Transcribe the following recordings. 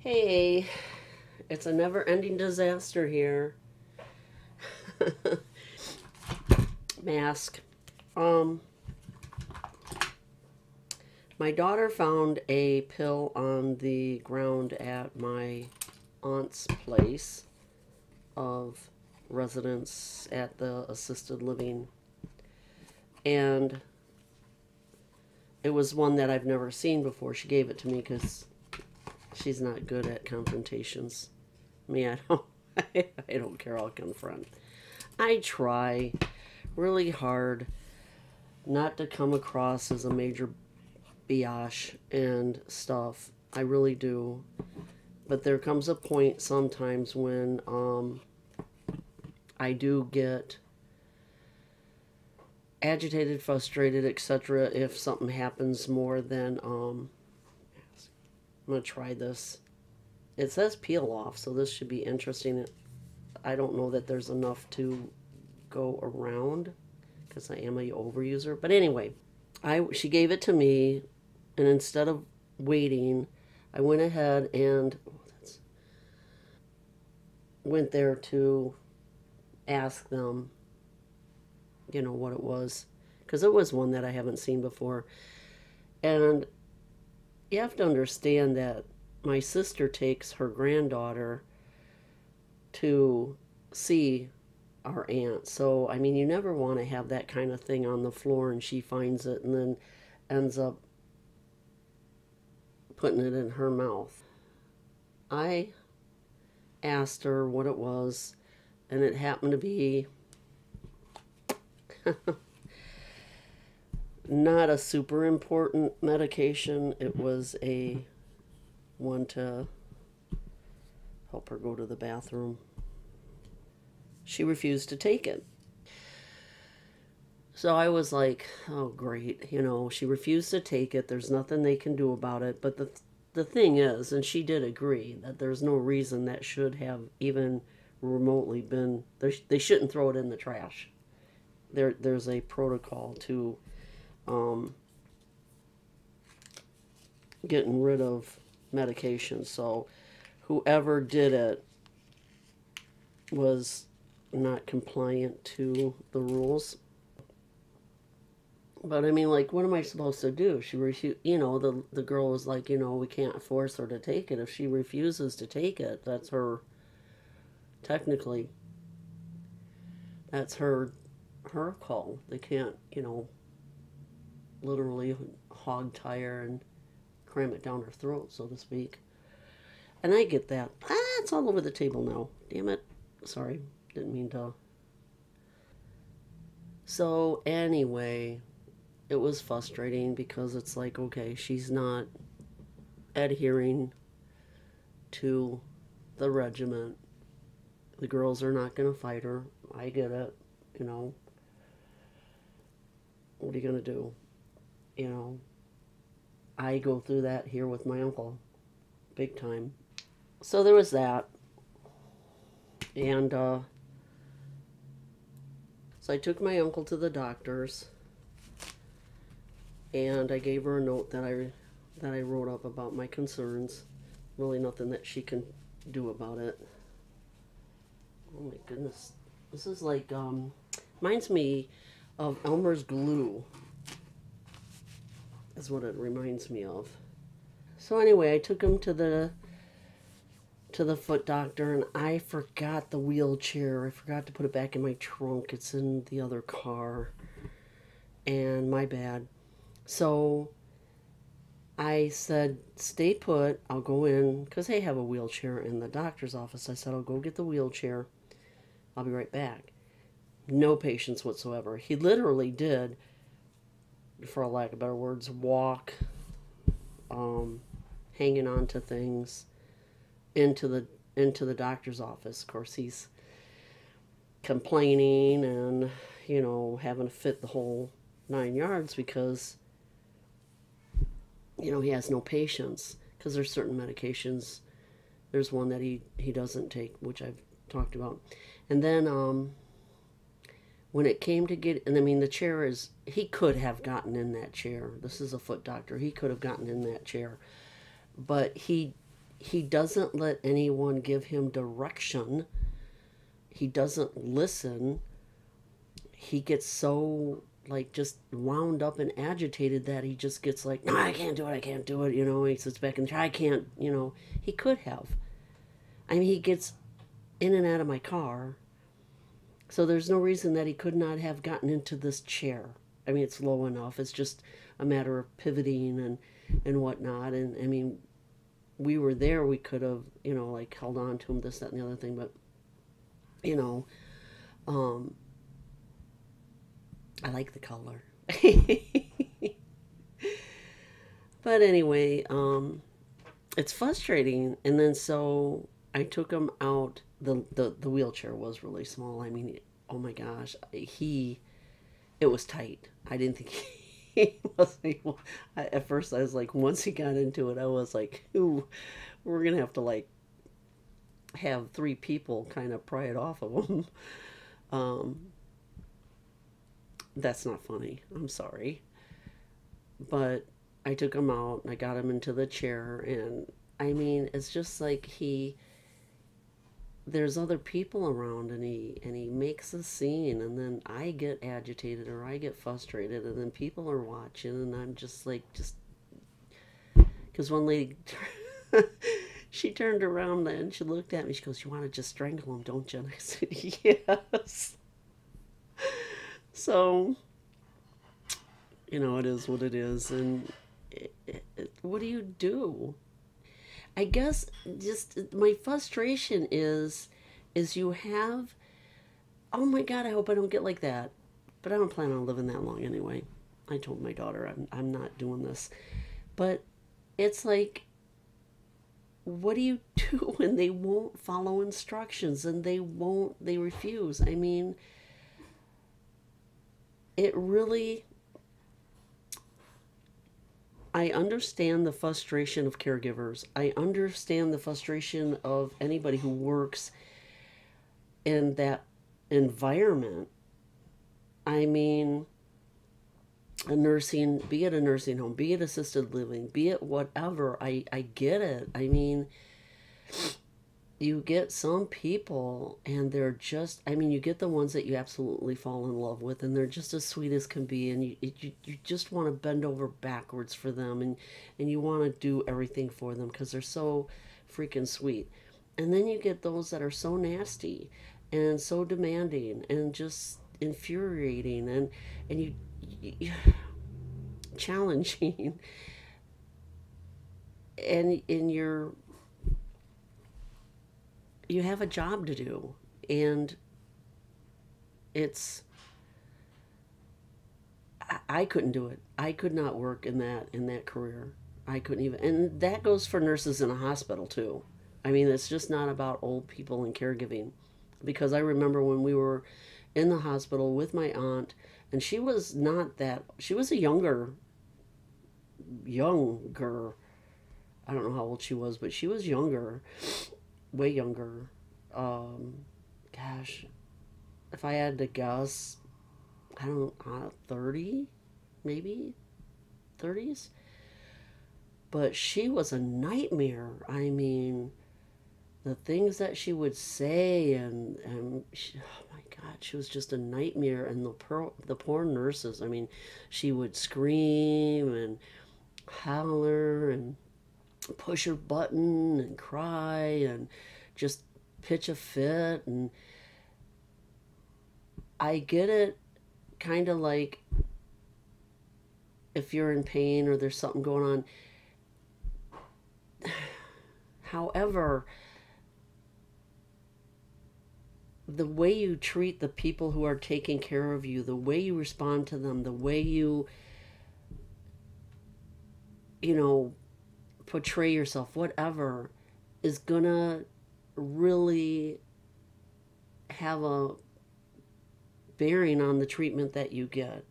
Hey, it's a never-ending disaster here. Mask. Um, my daughter found a pill on the ground at my aunt's place of residence at the assisted living. And it was one that I've never seen before. She gave it to me because she's not good at confrontations. Me, I don't, I don't care. I'll confront. I try really hard not to come across as a major biatch and stuff. I really do. But there comes a point sometimes when I do get agitated, frustrated, etc. if something happens more than I'm gonna try this. It says peel off, so this should be interesting. I don't know that there's enough to go around because I am a overuser. But anyway, she gave it to me, and instead of waiting, I went ahead and went there to ask them, you know, what it was, because it was one that I haven't seen before. And you have to understand that my sister takes her granddaughter to see our aunt. So, I mean, you never want to have that kind of thing on the floor and she finds it and then ends up putting it in her mouth. I asked her what it was, and it happened to be not a super important medication. It was a one to help her go to the bathroom. She refused to take it. So I was like, oh great, you know, she refused to take it. There's nothing they can do about it. But the thing is, and she did agree, that there's no reason that should have even remotely been, they shouldn't throw it in the trash. There's a protocol to getting rid of medication. So whoever did it was not compliant to the rules. But I mean, like, what am I supposed to do? She refused, you know, the girl was like, you know, we can't force her to take it. If she refuses to take it, that's her, technically, that's her call. They can't, you know, literally hog tie her and cram it down her throat, so to speak. And I get that. It's all over the table now. Damn it. Sorry. Didn't mean to. So, anyway, it was frustrating because it's like, okay, she's not adhering to the regiment. The girls are not going to fight her. I get it. You know, what are you going to do? You know, I go through that here with my uncle. Big time. So there was that. And so I took my uncle to the doctor's, and I gave her a note that I wrote up about my concerns. Really nothing that she can do about it. Oh my goodness. This is like, reminds me of Elmer's glue. Is what it reminds me of. So anyway, I took him to the foot doctor, and I forgot the wheelchair. I forgot to put it back in my trunk. It's in the other car. And my bad. So I said, stay put. I'll go in, because they have a wheelchair in the doctor's office. I said, I'll go get the wheelchair. I'll be right back. No patience whatsoever. He literally did, for a lack of better words, walk, hanging on to things into the doctor's office. Of course, he's complaining and, you know, having to fit the whole 9 yards because, you know, he has no patience, because there's certain medications. There's one that he doesn't take, which I've talked about. And then when it came to and I mean, the chair is, he could have gotten in that chair. This is a foot doctor. He could have gotten in that chair. But he he doesn't let anyone give him direction. He doesn't listen. He gets so like just wound up and agitated that he just gets like, no, I can't do it, I can't do it, you know. He sits back and I can't, you know. He could have. I mean, he gets in and out of my car, so there's no reason that he could not have gotten into this chair. I mean, it's low enough. It's just a matter of pivoting and whatnot. And I mean, we were there. We could have, you know, like held on to him, this, that, and the other thing. But you know, um, I like the color. But anyway, it's frustrating. And then so I took him out. The wheelchair was really small. I mean, oh my gosh, it was tight. I didn't think he was able. At first, I was like, once he got into it, I was like, ooh, we're gonna have to like have three people kind of pry it off of him. Um, that's not funny. I'm sorry, but I took him out and I got him into the chair, and I mean, it's just like there's other people around, and he makes a scene, and then I get agitated or I get frustrated, and then people are watching, and I'm just like, just because one lady she turned around and she looked at me, she goes, you want to just strangle him, don't you? And I said, yes. So you know, it is what it is. And what do you do? I guess just my frustration is you have, oh my God, I hope I don't get like that. But I don't plan on living that long anyway. I told my daughter I'm not doing this. But it's like, what do you do when they won't follow instructions and they refuse? I mean, it really, I understand the frustration of caregivers. I understand the frustration of anybody who works in that environment. I mean, be it a nursing home, be it assisted living, be it whatever. I get it. I mean, you get some people and they're just, I mean, you get the ones that you absolutely fall in love with and they're just as sweet as can be, and you just want to bend over backwards for them, and you want to do everything for them because they're so freaking sweet. And then you get those that are so nasty and so demanding and just infuriating, and you challenging, and you have a job to do, and it's, I couldn't do it. I could not work in that career. I couldn't even, and that goes for nurses in a hospital too. I mean, it's just not about old people and caregiving, because I remember when we were in the hospital with my aunt, and she was not that, she was a younger, I don't know how old she was, but she was younger, way younger. Gosh, if I had to guess, I don't know, 30, maybe 30s. But she was a nightmare. I mean, the things that she would say, and she, oh my God, she was just a nightmare. And the poor nurses, I mean, she would scream and holler and push her button and cry and just pitch a fit. And I get it, kind of like if you're in pain or there's something going on. However, the way you treat the people who are taking care of you, the way you respond to them, the way you know, portray yourself, whatever, is gonna really have a bearing on the treatment that you get.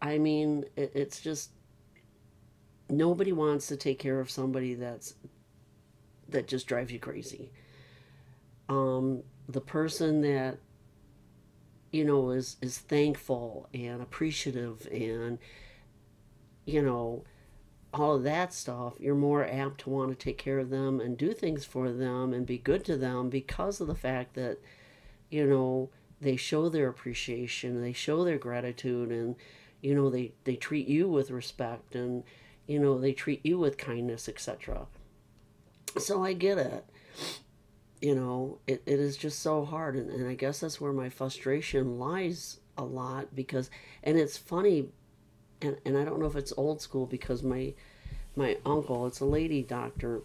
I mean, it's just, nobody wants to take care of somebody that just drives you crazy. The person that, you know, is thankful and appreciative and, you know, all of that stuff, you're more apt to want to take care of them and do things for them and be good to them because of the fact that, you know, they show their appreciation, they show their gratitude, and, you know, they treat you with respect, and, you know, they treat you with kindness, etc. So I get it. You know, it is just so hard. And I guess that's where my frustration lies a lot because, and it's funny, and I don't know if it's old school because my uncle, it's a lady doctor,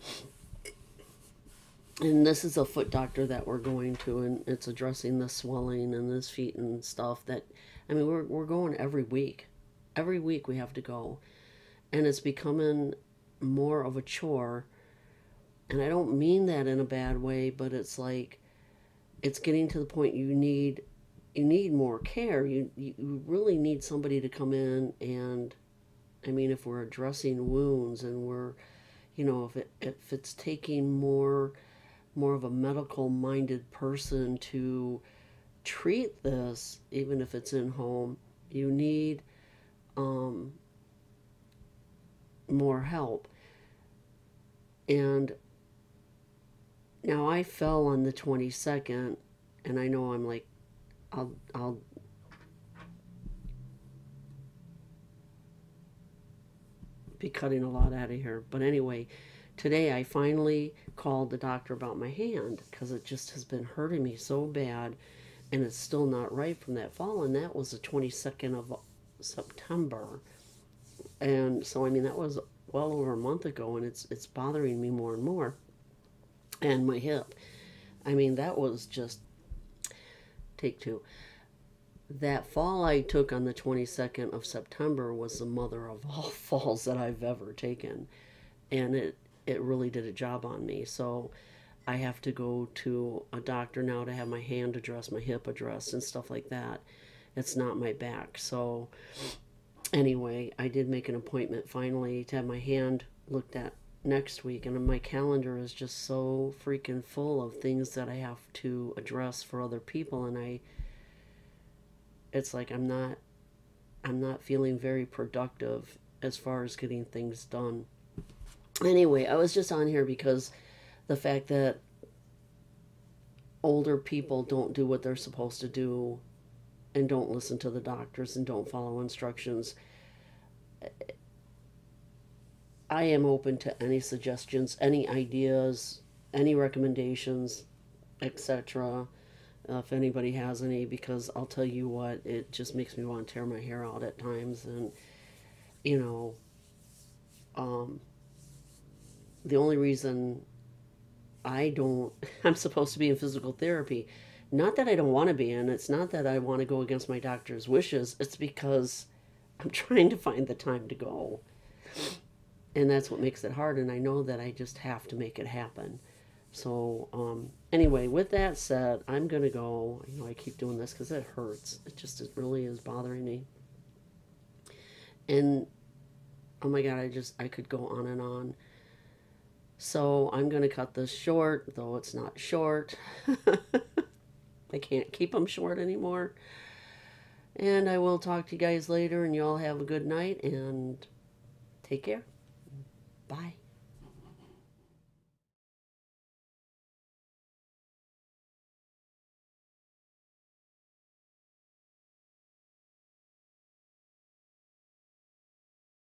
and this is a foot doctor that we're going to, and it's addressing the swelling and his feet and stuff that, I mean, we're going every week. Every week we have to go. And it's becoming more of a chore. And I don't mean that in a bad way, but it's like, it's getting to the point you need more care. You really need somebody to come in and, I mean, if we're addressing wounds and we're, you know, if it's taking more of a medical minded person to treat this, even if it's in home, you need more help. And now I fell on the 22nd, and I know I'm like, I'll be cutting a lot out of here. But anyway, today I finally called the doctor about my hand because it just has been hurting me so bad, and it's still not right from that fall, and that was the 22nd of September. And so, I mean, that was well over a month ago, and it's bothering me more and more. And my hip, I mean, that was just take two. That fall I took on the 22nd of September was the mother of all falls that I've ever taken. And it really did a job on me. So I have to go to a doctor now to have my hand addressed, my hip addressed, and stuff like that. It's not my back. So anyway, I did make an appointment finally to have my hand looked at next week, and my calendar is just so freaking full of things that I have to address for other people, and it's like I'm not feeling very productive as far as getting things done. Anyway, I was just on here because the fact that older people don't do what they're supposed to do and don't listen to the doctors and don't follow instructions. I am open to any suggestions, any ideas, any recommendations, etc. If anybody has any, because I'll tell you what, it just makes me want to tear my hair out at times. And, you know, the only reason I'm supposed to be in physical therapy, not that I don't want to be in, it's not that I want to go against my doctor's wishes, it's because I'm trying to find the time to go. And that's what makes it hard, and I know that I just have to make it happen. So, anyway, with that said, I'm going to go. You know, I keep doing this because it hurts. It really is bothering me. And, oh my God, I could go on and on. So, I'm going to cut this short, though it's not short. I can't keep them short anymore. And I will talk to you guys later, and you all have a good night, and take care. Bye.